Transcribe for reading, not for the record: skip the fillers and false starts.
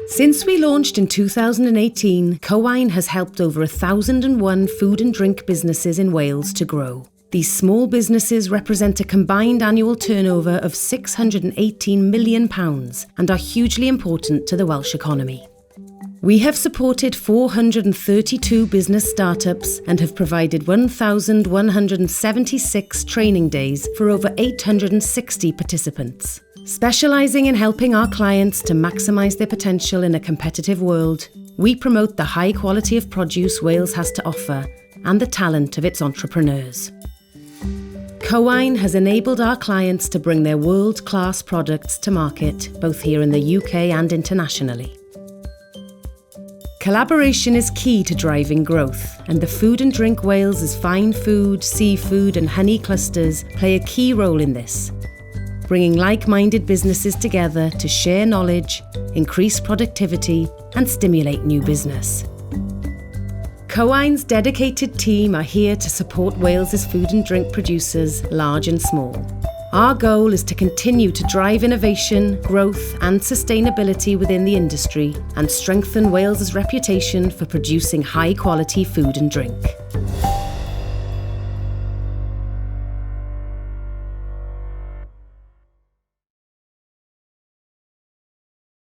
Since we launched in 2018, Cywain has helped over 1,001 food and drink businesses in Wales to grow. These small businesses represent a combined annual turnover of £618 million and are hugely important to the Welsh economy. We have supported 432 business startups and have provided 1,176 training days for over 860 participants. Specialising in helping our clients to maximise their potential in a competitive world, we promote the high quality of produce Wales has to offer and the talent of its entrepreneurs. Cywain has enabled our clients to bring their world-class products to market, both here in the UK and internationally. Collaboration is key to driving growth, and the Food and Drink Wales's fine food, seafood and honey clusters play a key role in this, bringing like-minded businesses together to share knowledge, increase productivity and stimulate new business. Cywain's dedicated team are here to support Wales's food and drink producers, large and small. Our goal is to continue to drive innovation, growth and sustainability within the industry and strengthen Wales's reputation for producing high-quality food and drink.